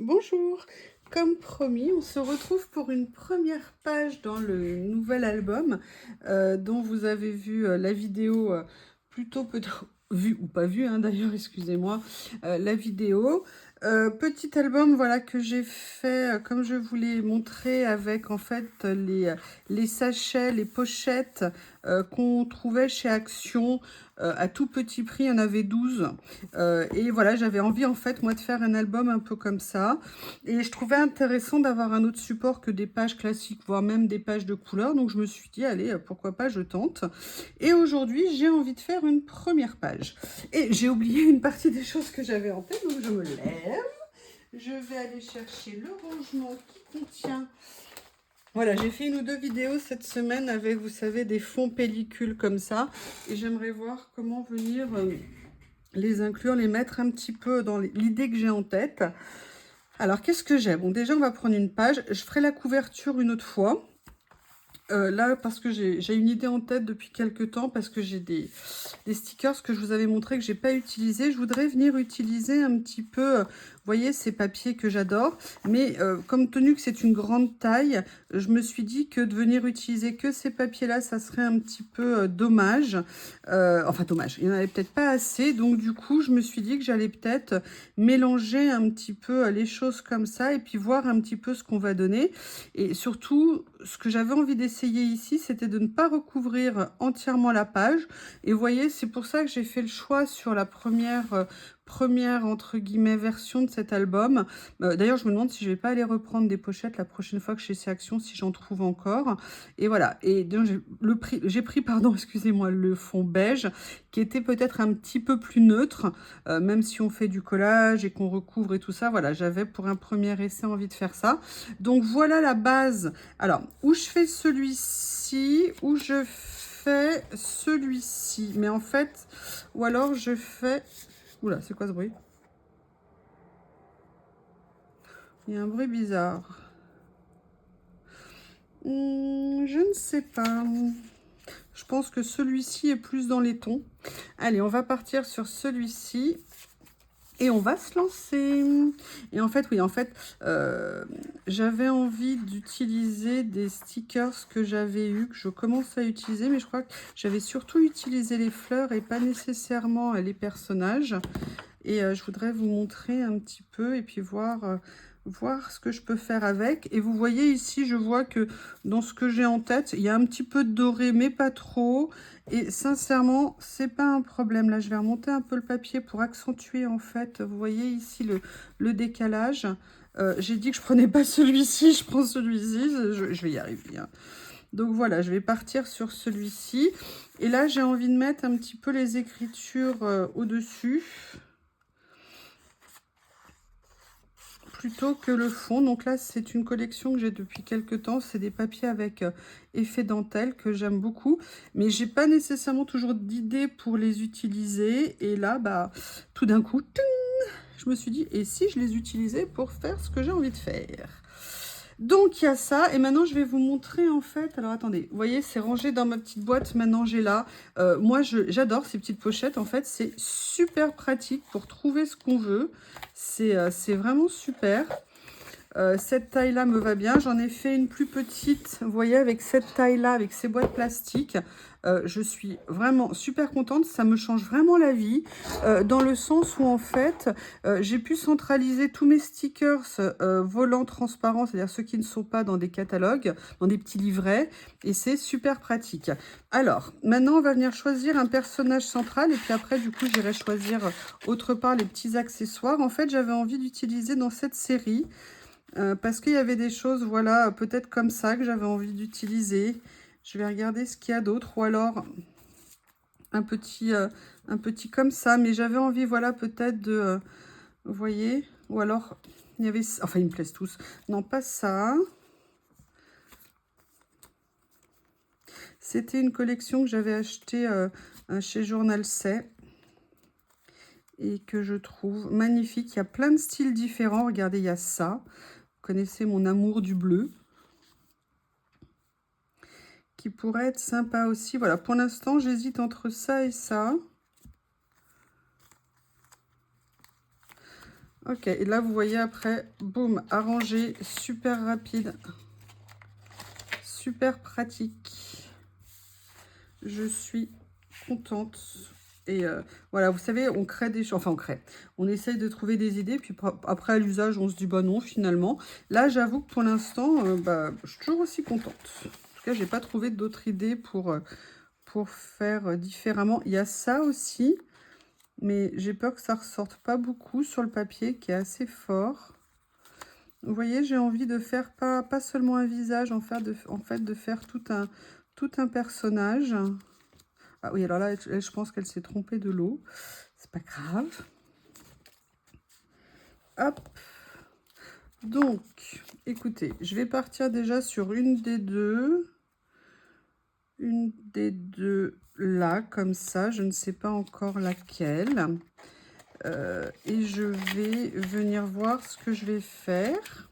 Bonjour, comme promis, on se retrouve pour une première page dans le nouvel album dont vous avez vu la vidéo plutôt peut-être vue ou pas vue hein, d'ailleurs, excusez-moi, la vidéo. Petit album voilà que j'ai fait comme je vous l'ai montré avec en fait les sachets, les pochettes qu'on trouvait chez Action à tout petit prix, il y en avait 12. Et voilà, j'avais envie en fait moi de faire un album un peu comme ça. Et je trouvais intéressant d'avoir un autre support que des pages classiques, voire même des pages de couleurs. Donc je me suis dit, allez, pourquoi pas, je tente. Et aujourd'hui, j'ai envie de faire une première page. Et j'ai oublié une partie des choses que j'avais en tête, donc je me lève. Je vais aller chercher le rangement qui contient... Voilà, j'ai fait une ou deux vidéos cette semaine avec, vous savez, des fonds pellicules comme ça. Et j'aimerais voir comment venir les inclure, les mettre un petit peu dans l'idée que j'ai en tête. Alors, qu'est-ce que j'ai? Bon, déjà, on va prendre une page. Je ferai la couverture une autre fois. Là, parce que j'ai une idée en tête depuis quelques temps, parce que j'ai des stickers que je vous avais montré que j'ai pas utilisé. Je voudrais venir utiliser un petit peu, vous voyez, ces papiers que j'adore. Mais comme tenu que c'est une grande taille, je me suis dit que de venir utiliser que ces papiers-là, ça serait un petit peu dommage. Enfin, dommage, il n'y en avait peut-être pas assez. Donc, du coup, je me suis dit que j'allais peut-être mélanger un petit peu les choses comme ça et puis voir un petit peu ce qu'on va donner. Et surtout, ce que j'avais envie d'essayer ici, c'était de ne pas recouvrir entièrement la page. Et vous voyez, c'est pour ça que j'ai fait le choix sur la première entre guillemets version de cet album. D'ailleurs, je me demande si je vais pas aller reprendre des pochettes la prochaine fois que je suis chez Action, si j'en trouve encore. Et voilà. Et donc j'ai pris, pardon, excusez-moi, le fond beige qui était peut-être un petit peu plus neutre, même si on fait du collage et qu'on recouvre et tout ça. Voilà, j'avais pour un premier essai envie de faire ça. Donc voilà la base. Alors, où je fais celui-ci, où je fais celui-ci. Mais en fait, ou alors je fais... Oula, c'est quoi ce bruit? Il y a un bruit bizarre. Je ne sais pas. Je pense que celui-ci est plus dans les tons. Allez, on va partir sur celui-ci. Et on va se lancer. Et en fait, oui, en fait, j'avais envie d'utiliser des stickers que j'avais eu, que je commence à utiliser, mais je crois que j'avais surtout utilisé les fleurs et pas nécessairement les personnages. Et je voudrais vous montrer un petit peu et puis voir ce que je peux faire avec. Et vous voyez ici, je vois que dans ce que j'ai en tête, il y a un petit peu de doré, mais pas trop. Et sincèrement, c'est pas un problème. Là, je vais remonter un peu le papier pour accentuer, en fait, vous voyez ici le décalage. J'ai dit que je prenais pas celui-ci, je prends celui-ci. Je vais y arriver, hein. Donc voilà, je vais partir sur celui-ci. Et là, j'ai envie de mettre un petit peu les écritures au-dessus, plutôt que le fond. Donc là, c'est une collection que j'ai depuis quelques temps. C'est des papiers avec effet dentelle que j'aime beaucoup. Mais j'ai pas nécessairement toujours d'idées pour les utiliser. Et là, bah, tout d'un coup, je me suis dit, et si je les utilisais pour faire ce que j'ai envie de faire? Donc, il y a ça. Et maintenant, je vais vous montrer, en fait... Alors, attendez. Vous voyez, c'est rangé dans ma petite boîte. Maintenant, j'ai là. Moi, j'adore ces petites pochettes. En fait, c'est super pratique pour trouver ce qu'on veut. C'est vraiment super. Cette taille-là me va bien. J'en ai fait une plus petite, vous voyez, avec cette taille-là, avec ces boîtes plastiques. Je suis vraiment super contente. Ça me change vraiment la vie, dans le sens où, en fait, j'ai pu centraliser tous mes stickers volants transparents, c'est-à-dire ceux qui ne sont pas dans des catalogues, dans des petits livrets, et c'est super pratique. Alors, maintenant, on va venir choisir un personnage central, et puis après, du coup, j'irai choisir autre part les petits accessoires. En fait, j'avais envie d'utiliser dans cette série... parce qu'il y avait des choses, voilà, peut-être comme ça que j'avais envie d'utiliser. Je vais regarder ce qu'il y a d'autre. Ou alors un petit comme ça. Mais j'avais envie, voilà, peut-être de... vous voyez? Ou alors, il y avait... Enfin, ils me plaisent tous. Non, pas ça. C'était une collection que j'avais achetée chez Journal C. Et que je trouve magnifique. Il y a plein de styles différents. Regardez, il y a ça. Vous connaissez mon amour du bleu, qui pourrait être sympa aussi. Voilà, pour l'instant, j'hésite entre ça et ça. Ok, et là, vous voyez après, boum, arrangé, super rapide, super pratique. Je suis contente. Et voilà, vous savez, on crée des choses, enfin on essaye de trouver des idées, puis après à l'usage, on se dit, bah non, finalement. Là, j'avoue que pour l'instant, bah, je suis toujours aussi contente. En tout cas, j'ai pas trouvé d'autres idées pour faire différemment. Il y a ça aussi, mais j'ai peur que ça ressorte pas beaucoup sur le papier, qui est assez fort. Vous voyez, j'ai envie de faire pas seulement un visage, en fait, de faire tout un personnage. Ah oui, alors là, je pense qu'elle s'est trompée de lot. C'est pas grave. Hop. Donc, écoutez, je vais partir déjà sur une des deux. Une des deux là, comme ça. Je ne sais pas encore laquelle. Et je vais venir voir ce que je vais faire.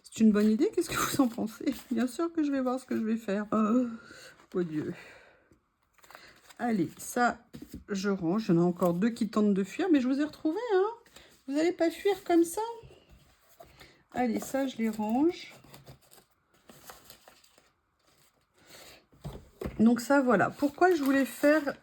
C'est une bonne idée, qu'est-ce que vous en pensez? Bien sûr que je vais voir ce que je vais faire. Oh Dieu. Allez, ça, je range. Il y en a encore deux qui tentent de fuir, mais je vous ai retrouvé, hein. Vous n'allez pas fuir comme ça? Allez, ça, je les range. Donc ça, voilà. Pourquoi je voulais faire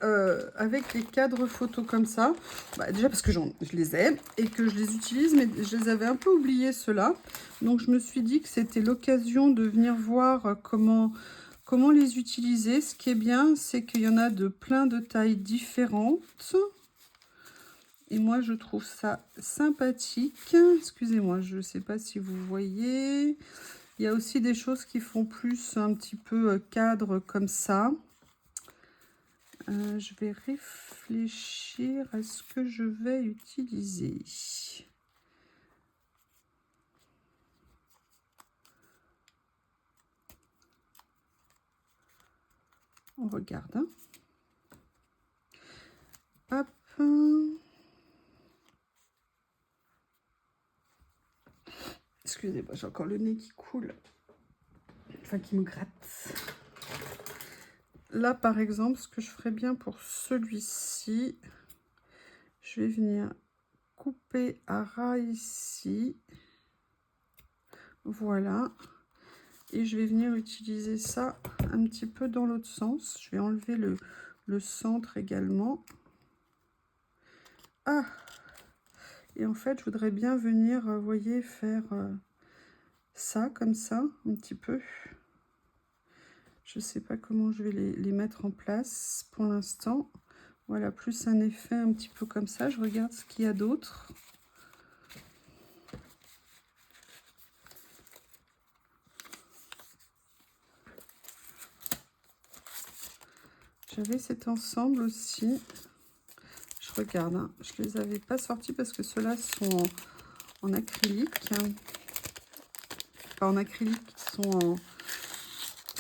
avec les cadres photos comme ça? Bah, déjà parce que je les ai et que je les utilise, mais je les avais un peu oubliés, ceux-là. Donc je me suis dit que c'était l'occasion de venir voir comment les utiliser. Ce qui est bien, c'est qu'il y en a de plein de tailles différentes. Et moi, je trouve ça sympathique. Excusez-moi, je ne sais pas si vous voyez. Il y a aussi des choses qui font plus un petit peu cadre comme ça. Je vais réfléchir à ce que je vais utiliser. On regarde. Hein. Hop. Excusez-moi, j'ai encore le nez qui coule. Enfin, qui me gratte. Là, par exemple, ce que je ferais bien pour celui-ci, je vais venir couper à ras ici. Voilà. Et je vais venir utiliser ça un petit peu dans l'autre sens. Je vais enlever le centre également. Ah! Et en fait, je voudrais bien venir, vous voyez, faire ça, comme ça, un petit peu. Je ne sais pas comment je vais les mettre en place pour l'instant. Voilà, plus un effet un petit peu comme ça. Je regarde ce qu'il y a d'autre. J'avais cet ensemble aussi. Je regarde, hein. Je ne les avais pas sortis parce que ceux-là sont en acrylique. Pas en acrylique, ils sont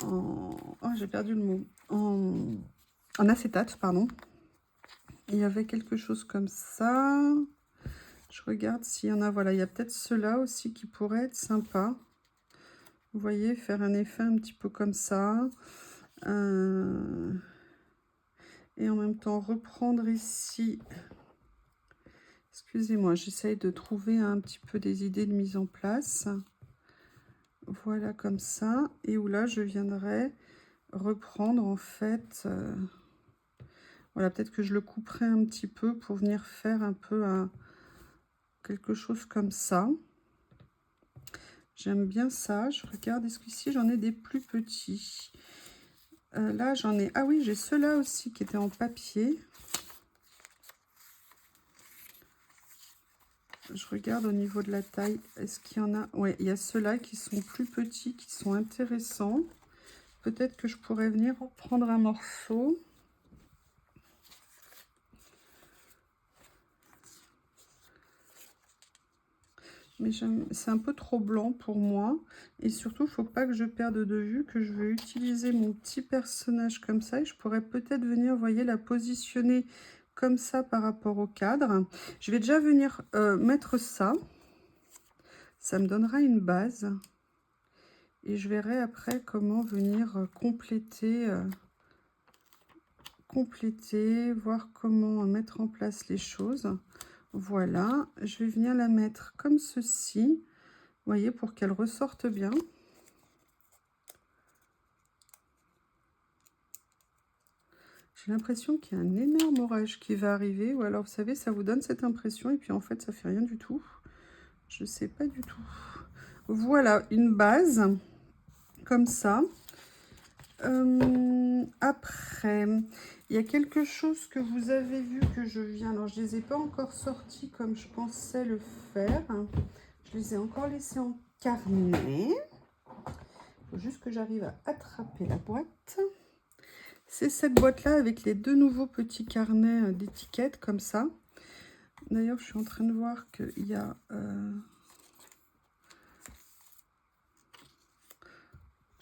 oh, j'ai perdu le mot. En acétate, pardon. Il y avait quelque chose comme ça. Je regarde s'il y en a. Voilà, il y a peut-être ceux-là aussi qui pourraient être sympas. Vous voyez, faire un effet un petit peu comme ça. Et en même temps, reprendre ici. Excusez-moi, j'essaye de trouver un petit peu des idées de mise en place. Voilà, comme ça. Et où là, je viendrai reprendre, en fait... voilà, peut-être que je le couperai un petit peu pour venir faire un peu quelque chose comme ça. J'aime bien ça. Je regarde, est-ce qu'ici, j'en ai des plus petits? Là, j'en ai... Ah oui, j'ai ceux-là aussi qui étaient en papier. Je regarde au niveau de la taille. Est-ce qu'il y en a? Oui, il y a ceux-là qui sont plus petits, qui sont intéressants. Peut-être que je pourrais venir prendre un morceau. Mais c'est un peu trop blanc pour moi. Et surtout, il ne faut pas que je perde de vue que je vais utiliser mon petit personnage comme ça. Et je pourrais peut-être venir, vous voyez, la positionner comme ça par rapport au cadre. Je vais déjà venir mettre ça. Ça me donnera une base. Et je verrai après comment venir compléter, voir comment mettre en place les choses. Voilà, je vais venir la mettre comme ceci, vous voyez, pour qu'elle ressorte bien. J'ai l'impression qu'il y a un énorme orage qui va arriver, ou alors, vous savez, ça vous donne cette impression, et puis en fait, ça fait rien du tout. Je sais pas du tout. Voilà, une base, comme ça. Après, il y a quelque chose que vous avez vu que je viens... Alors, je les ai pas encore sortis comme je pensais le faire. Je les ai encore laissés en carnet. Il faut juste que j'arrive à attraper la boîte. C'est cette boîte-là avec les deux nouveaux petits carnets d'étiquettes comme ça. D'ailleurs, je suis en train de voir qu'il y a...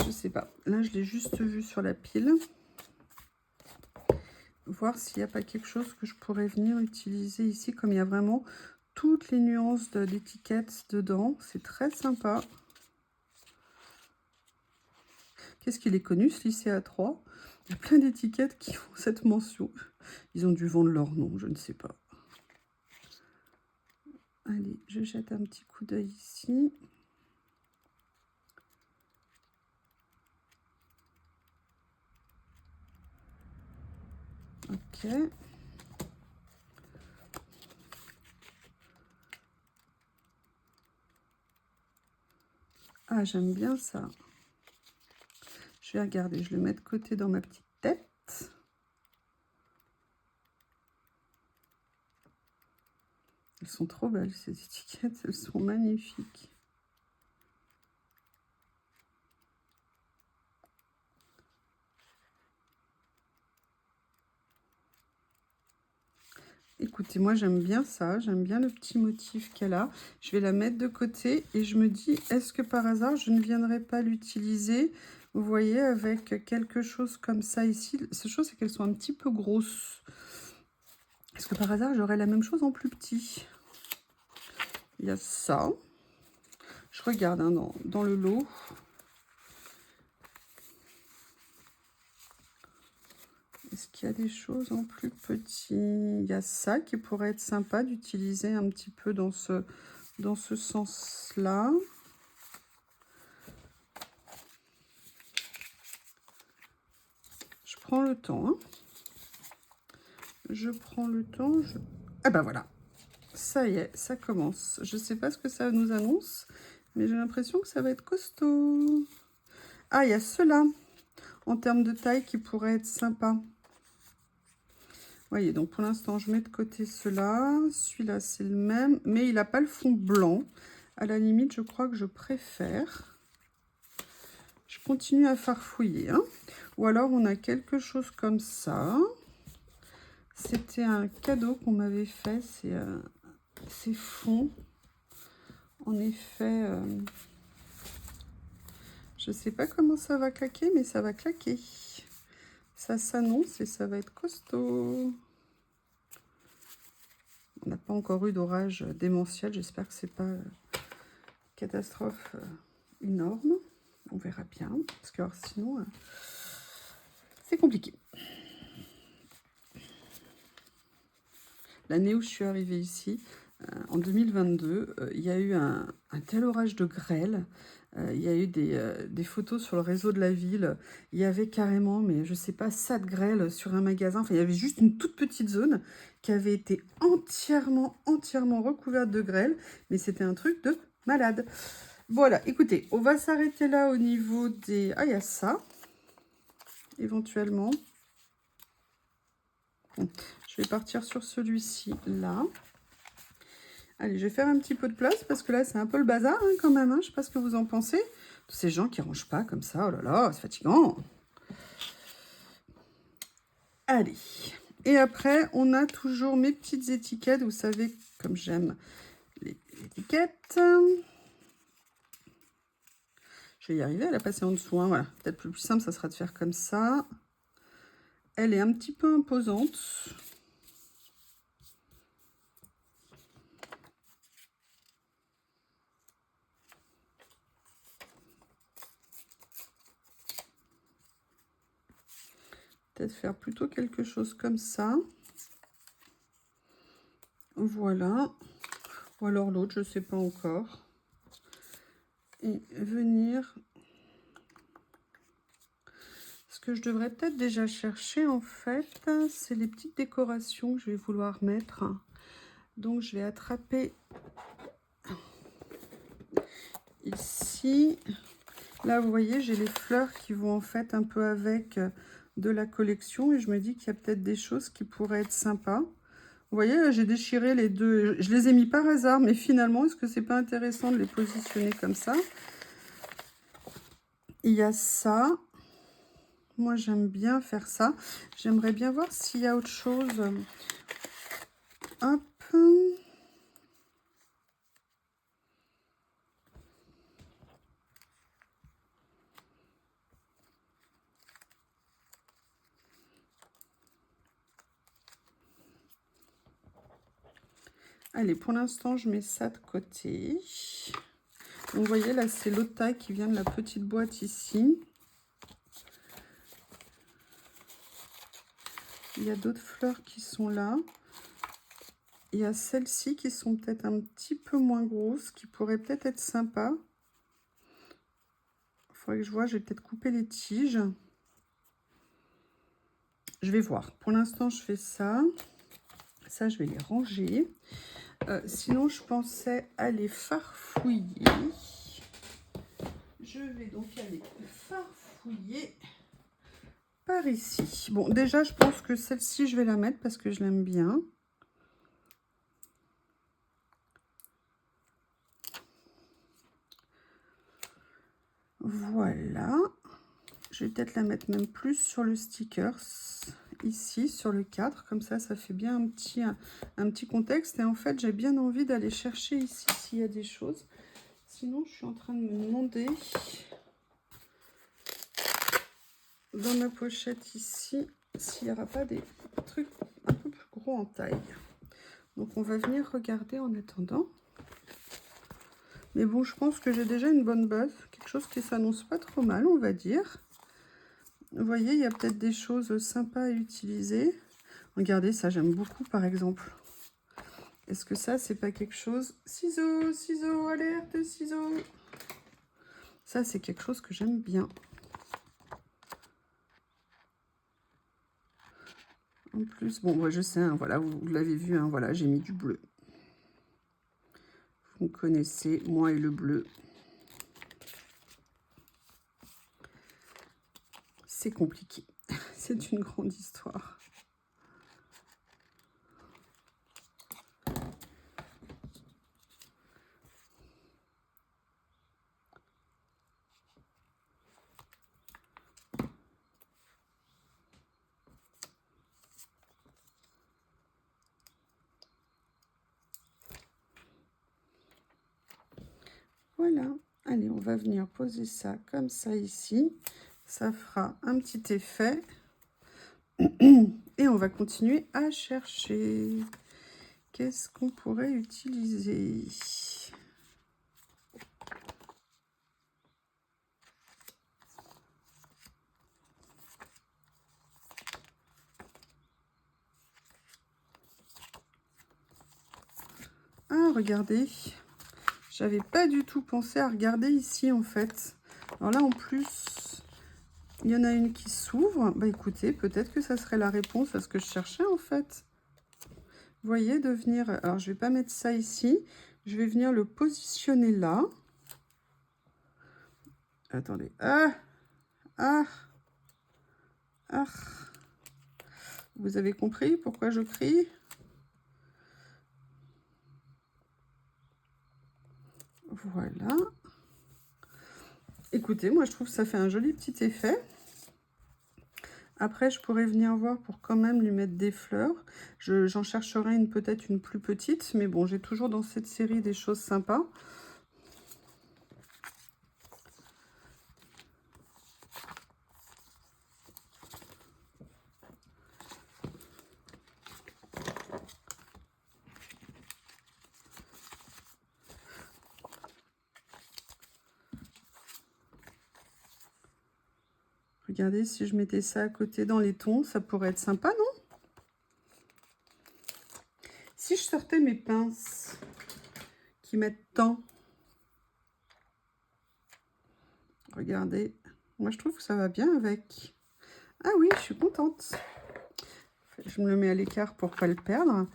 je sais pas. Là, je l'ai juste vu sur la pile. Voir s'il n'y a pas quelque chose que je pourrais venir utiliser ici, comme il y a vraiment toutes les nuances d'étiquettes dedans. C'est très sympa. Qu'est-ce qu'il est connu, ce lycée A3? Il y a plein d'étiquettes qui font cette mention. Ils ont dû vendre leur nom, je ne sais pas. Allez, je jette un petit coup d'œil ici. Ok. Ah, j'aime bien ça. Je vais regarder, je le mets de côté dans ma petite tête. Elles sont trop belles, ces étiquettes, elles sont magnifiques. Écoutez, moi j'aime bien ça, j'aime bien le petit motif qu'elle a. Je vais la mettre de côté et je me dis, est-ce que par hasard je ne viendrai pas l'utiliser, vous voyez, avec quelque chose comme ça ici. La chose, c'est qu'elles sont un petit peu grosses. Est-ce que par hasard j'aurai la même chose en plus petit? Il y a ça. Je regarde hein, dans le lot. Est-ce qu'il y a des choses en plus petit? Il y a ça qui pourrait être sympa d'utiliser un petit peu dans ce sens-là. Je prends le temps. Hein. Je prends le temps. Ah ben voilà. Ça y est, ça commence. Je ne sais pas ce que ça nous annonce, mais j'ai l'impression que ça va être costaud. Ah, il y a ceux-là, en termes de taille, qui pourraient être sympas. Voyez, donc pour l'instant, je mets de côté ceux-là. Celui-là, c'est le même, mais il n'a pas le fond blanc. À la limite, je crois que je préfère. Je continue à farfouiller. Hein. Ou alors, on a quelque chose comme ça. C'était un cadeau qu'on m'avait fait. C'est fond. En effet, je ne sais pas comment ça va claquer, mais ça va claquer. Ça s'annonce et ça va être costaud. On n'a pas encore eu d'orage démentiel. J'espère que c'est pas catastrophe énorme. On verra bien. Parce que alors, sinon, c'est compliqué. L'année où je suis arrivée ici, en 2022, il y a eu un tel orage de grêle. Il y a eu des photos sur le réseau de la ville. Il y avait carrément, mais je sais pas, ça de grêle sur un magasin. Enfin, il y avait juste une toute petite zone qui avait été entièrement recouverte de grêle. Mais c'était un truc de malade. Voilà, écoutez, on va s'arrêter là au niveau des... Ah, il y a ça, éventuellement. Bon, je vais partir sur celui-ci, là. Allez, je vais faire un petit peu de place parce que là, c'est un peu le bazar hein, quand même. Hein. Je ne sais pas ce que vous en pensez. Tous ces gens qui ne rangent pas comme ça. Oh là là, c'est fatigant. Allez. Et après, on a toujours mes petites étiquettes. Vous savez, comme j'aime les étiquettes. Je vais y arriver à la passer en dessous. Hein, voilà. Peut-être le plus simple, ça sera de faire comme ça. Elle est un petit peu imposante. Peut-être faire plutôt quelque chose comme ça. Voilà. Ou alors l'autre, je ne sais pas encore. Et venir... Ce que je devrais peut-être déjà chercher, en fait, c'est les petites décorations que je vais vouloir mettre. Donc, je vais attraper ici. Là, vous voyez, j'ai les fleurs qui vont en fait un peu avec de la collection. Et je me dis qu'il y a peut-être des choses qui pourraient être sympas. Vous voyez, là, j'ai déchiré les deux. Je les ai mis par hasard, mais finalement, est-ce que c'est pas intéressant de les positionner comme ça? Il y a ça. Moi, j'aime bien faire ça. J'aimerais bien voir s'il y a autre chose. Hop. Allez, pour l'instant, je mets ça de côté. Donc, vous voyez, là, c'est l'autre taille qui vient de la petite boîte ici. Il y a d'autres fleurs qui sont là. Il y a celles-ci qui sont peut-être un petit peu moins grosses, qui pourraient peut-être être sympas. Il faudrait que je vois, je vais peut-être couper les tiges. Je vais voir. Pour l'instant, je fais ça. Ça, je vais les ranger. Sinon, je pensais aller farfouiller. Je vais donc aller farfouiller par ici. Bon, déjà, je pense que celle-ci, je vais la mettre parce que je l'aime bien. Voilà. Je vais peut-être la mettre même plus sur le sticker, ici, sur le cadre. Comme ça, ça fait bien un petit contexte. Et en fait, j'ai bien envie d'aller chercher ici s'il y a des choses. Sinon, je suis en train de me demander, dans ma pochette ici, s'il n'y aura pas des trucs un peu plus gros en taille. Donc, on va venir regarder en attendant. Mais bon, je pense que j'ai déjà une bonne base. Quelque chose qui s'annonce pas trop mal, on va dire. Vous voyez, il y a peut-être des choses sympas à utiliser. Regardez, ça, j'aime beaucoup, par exemple. Est-ce que ça, c'est pas quelque chose... Ciseaux, ciseaux, alerte, ciseaux. Ça, c'est quelque chose que j'aime bien. En plus, bon, moi, je sais, hein, voilà, vous l'avez vu, hein, voilà, j'ai mis du bleu. Vous connaissez, moi et le bleu. C'est compliqué. C'est une grande histoire. Voilà. Allez, on va venir poser ça comme ça ici. Ça fera un petit effet. Et on va continuer à chercher. Qu'est-ce qu'on pourrait utiliser? Ah, regardez. J'avais pas du tout pensé à regarder ici, en fait. Alors là, en plus, il y en a une qui s'ouvre. Bah, écoutez, peut-être que ça serait la réponse à ce que je cherchais, en fait. Vous voyez, de venir... Alors, je vais pas mettre ça ici. Je vais venir le positionner là. Attendez. Ah! Ah! Ah! Vous avez compris pourquoi je crie? Voilà. Écoutez, moi, je trouve que ça fait un joli petit effet. Après, je pourrais venir voir pour quand même lui mettre des fleurs. J'en chercherai une, peut-être une plus petite. Mais bon, j'ai toujours dans cette série des choses sympas. Regardez, si je mettais ça à côté dans les tons, ça pourrait être sympa, non? Si je sortais mes pinces qui mettent tant? Regardez. Moi, je trouve que ça va bien avec. Ah oui, je suis contente. Je me le mets à l'écart pour pas le perdre.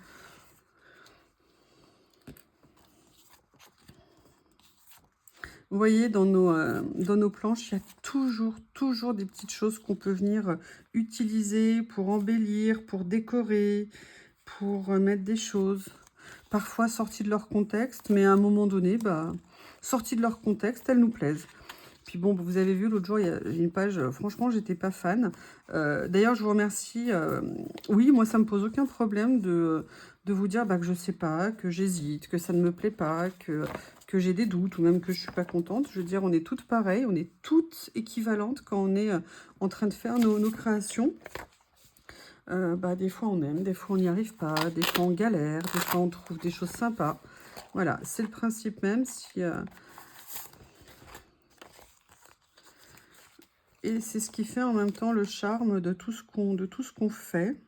Vous voyez, dans nos planches, il y a toujours des petites choses qu'on peut venir utiliser pour embellir, pour décorer, pour mettre des choses. Parfois sorties de leur contexte, mais à un moment donné, bah, sorties de leur contexte, elles nous plaisent. Puis bon, vous avez vu, l'autre jour, il y a une page, franchement, j'étais pas fan. D'ailleurs, je vous remercie. Oui, moi, ça me pose aucun problème de vous dire bah, que je sais pas, que j'hésite, que ça ne me plaît pas, que j'ai des doutes, ou même que je suis pas contente. Je veux dire, on est toutes pareilles, on est toutes équivalentes quand on est en train de faire nos créations. Bah, des fois, on aime, des fois, on n'y arrive pas, des fois, on galère, des fois, on trouve des choses sympas. Voilà, c'est le principe même. Et c'est ce qui fait en même temps le charme de tout ce qu'on fait.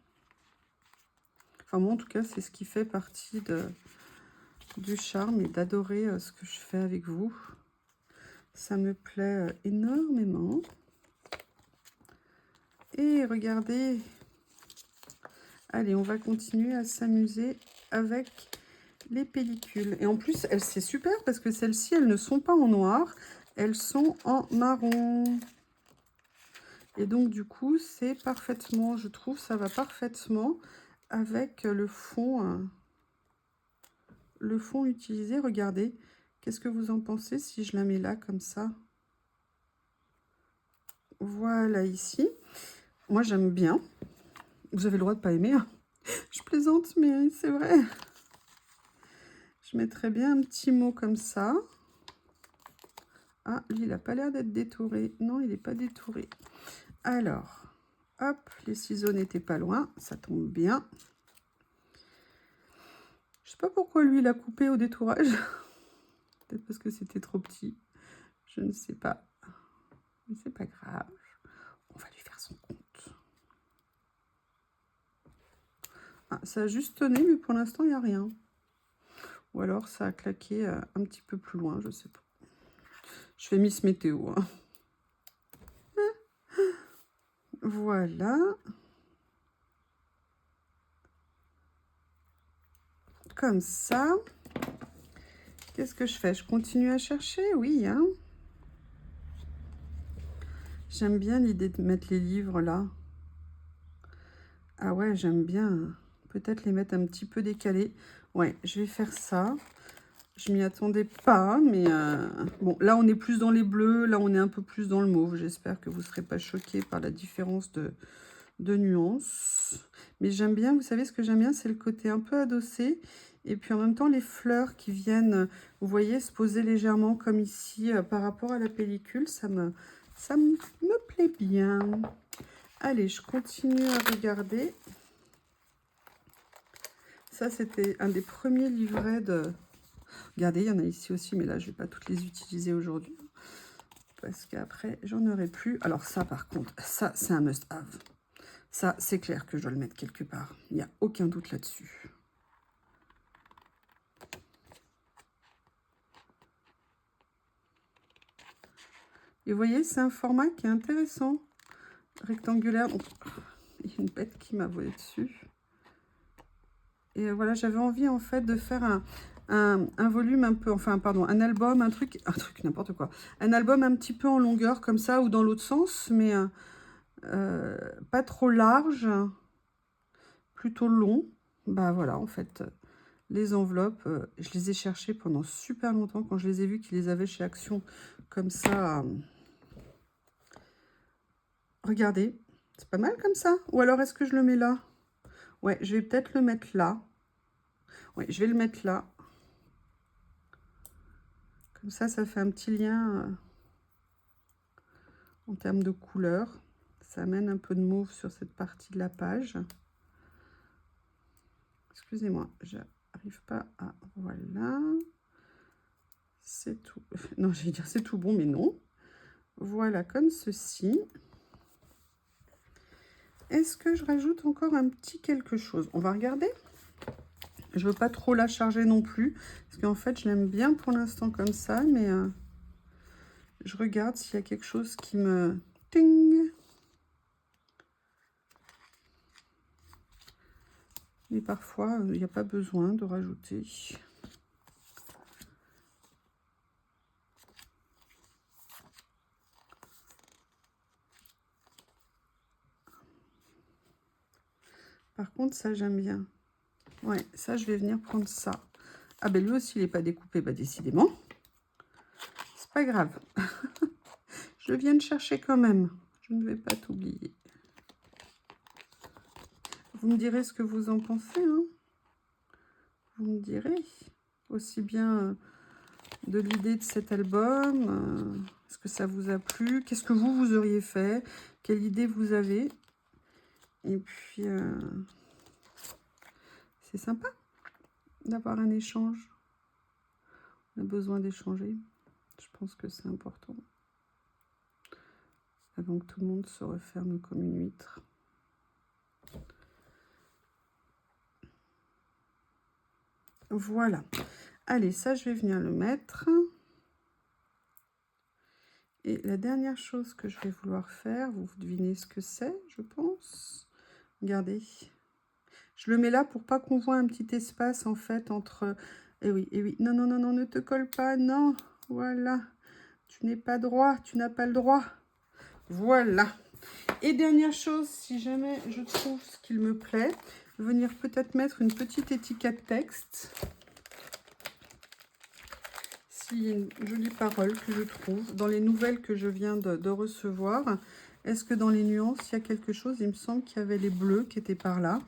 Enfin, moi, en tout cas, c'est ce qui fait partie du charme et d'adorer ce que je fais avec vous. Ça me plaît énormément. Et regardez. Allez, on va continuer à s'amuser avec les pellicules. Et en plus, c'est super parce que celles-ci, elles ne sont pas en noir. Elles sont en marron. Et donc, du coup, c'est parfaitement, je trouve, ça va parfaitement avec le fond utilisé. Regardez, qu'est-ce que vous en pensez si je la mets là, comme ça? Voilà, ici. Moi, j'aime bien. Vous avez le droit de pas aimer, hein. Je plaisante, mais c'est vrai. Je mettrais bien un petit mot comme ça. Ah, lui, il n'a pas l'air d'être détouré. Non, il n'est pas détouré. Alors, hop, les ciseaux n'étaient pas loin. Ça tombe bien. Je sais pas pourquoi lui, il a coupé au détourage. Peut-être parce que c'était trop petit. Je ne sais pas. Mais c'est pas grave. On va lui faire son compte. Ah, ça a juste tenu, mais pour l'instant, il n'y a rien. Ou alors, ça a claqué un petit peu plus loin, je sais pas. Je fais Miss Météo. Hein. Voilà. Comme ça. Qu'est-ce que je fais? Je continue à chercher? Oui, hein. J'aime bien l'idée de mettre les livres là. Ah ouais, j'aime bien. Peut-être les mettre un petit peu décalés. Ouais, je vais faire ça. Je m'y attendais pas, mais bon, là on est plus dans les bleus, là on est un peu plus dans le mauve. J'espère que vous ne serez pas choqués par la différence de nuances. Mais j'aime bien, vous savez ce que j'aime bien, c'est le côté un peu adossé. Et puis en même temps, les fleurs qui viennent, vous voyez, se poser légèrement comme ici par rapport à la pellicule, ça me plaît bien. Allez, je continue à regarder. Ça, c'était un des premiers livrets de... Regardez, il y en a ici aussi, mais là, je ne vais pas toutes les utiliser aujourd'hui. Parce qu'après, j'en aurai plus. Alors ça, par contre, ça, c'est un must-have. Ça, c'est clair que je dois le mettre quelque part. Il n'y a aucun doute là-dessus. Et vous voyez, c'est un format qui est intéressant. Rectangulaire. Donc, il y a une bête qui m'a volé dessus. Et voilà, j'avais envie, en fait, de faire un volume un peu... Enfin, pardon, un album, un truc n'importe quoi. Un album un petit peu en longueur, comme ça, ou dans l'autre sens, mais pas trop large, plutôt long. Bah voilà, en fait, les enveloppes, je les ai cherchées pendant super longtemps. Quand je les ai vues qu'ils les avaient chez Action, comme ça... Regardez, c'est pas mal comme ça. Ou alors, est-ce que je le mets là? Ouais, je vais peut-être le mettre là. Ouais, je vais le mettre là. Comme ça fait un petit lien en termes de couleur. Ça amène un peu de mauve sur cette partie de la page. Excusez-moi, j'arrive pas à... Voilà. C'est tout. Non, j'allais dire c'est tout bon, mais non. Voilà, comme ceci. Est-ce que je rajoute encore un petit quelque chose? On va regarder. Je veux pas trop la charger non plus, parce qu'en fait, je l'aime bien pour l'instant comme ça, mais je regarde s'il y a quelque chose qui me... Ting! Mais parfois, il n'y a pas besoin de rajouter. Par contre, ça, j'aime bien. Ouais, ça, je vais venir prendre ça. Ah ben lui aussi, il n'est pas découpé, bah décidément. C'est pas grave. Je viens de chercher quand même. Je ne vais pas t'oublier. Vous me direz ce que vous en pensez, hein. Vous me direz. Aussi bien de l'idée de cet album. Est-ce que ça vous a plu? Qu'est-ce que vous auriez fait? Quelle idée vous avez? Et puis, c'est sympa d'avoir un échange. On a besoin d'échanger. Je pense que c'est important. Avant que tout le monde se referme comme une huître. Voilà. Allez, ça, je vais venir le mettre. Et la dernière chose que je vais vouloir faire, vous devinez ce que c'est, je pense. Regardez. Je le mets là pour pas qu'on voit un petit espace, en fait, entre... Eh oui, eh oui. Non, non, non, non, ne te colle pas, non. Voilà. Tu n'es pas droit, tu n'as pas le droit. Voilà. Et dernière chose, si jamais je trouve ce qu'il me plaît, venir peut-être mettre une petite étiquette texte. S'il y a une jolie parole que je trouve dans les nouvelles que je viens de recevoir. Est-ce que dans les nuances, il y a quelque chose? Il me semble qu'il y avait les bleus qui étaient par là.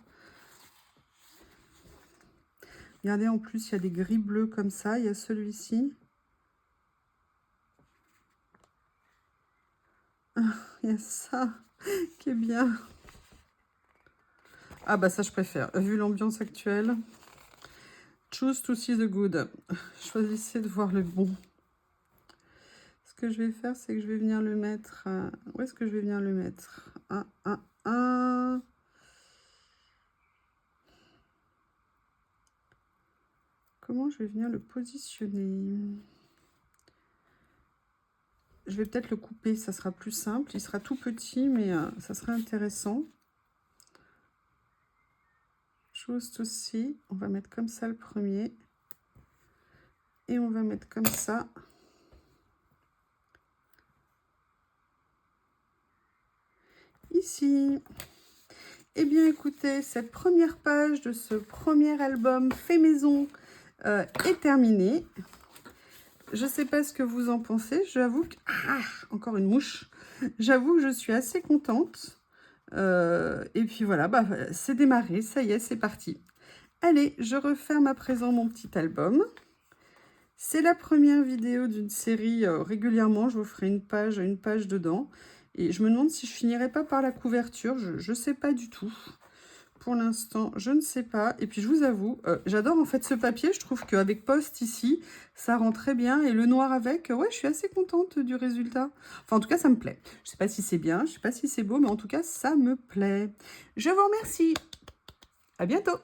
Regardez, en plus, il y a des gris bleus comme ça. Il y a celui-ci. Il y a ça qui est bien. Ah bah ça, je préfère. Vu l'ambiance actuelle. Choose to see the good. Choisissez de voir le bon. Ce que je vais faire, c'est que je vais venir le mettre... Où est-ce que je vais venir le mettre? Comment je vais venir le positionner? Je vais peut-être le couper, ça sera plus simple. Il sera tout petit, mais ça sera intéressant. Chose aussi, on va mettre comme ça le premier. Et on va mettre comme ça. Ici. Eh bien, écoutez, cette première page de ce premier album fait maison est terminée. Je ne sais pas ce que vous en pensez. J'avoue que... Ah, encore une mouche. J'avoue que je suis assez contente. Et puis voilà, bah, c'est démarré. Ça y est, c'est parti. Allez, je referme à présent mon petit album. C'est la première vidéo d'une série. Régulièrement, je vous ferai une page dedans. Et je me demande si je finirai pas par la couverture. Je ne sais pas du tout. Pour l'instant, je ne sais pas. Et puis, je vous avoue, j'adore en fait ce papier. Je trouve qu'avec Post ici, ça rend très bien. Et le noir avec, ouais, je suis assez contente du résultat. Enfin, en tout cas, ça me plaît. Je ne sais pas si c'est bien, je ne sais pas si c'est beau, mais en tout cas, ça me plaît. Je vous remercie. À bientôt.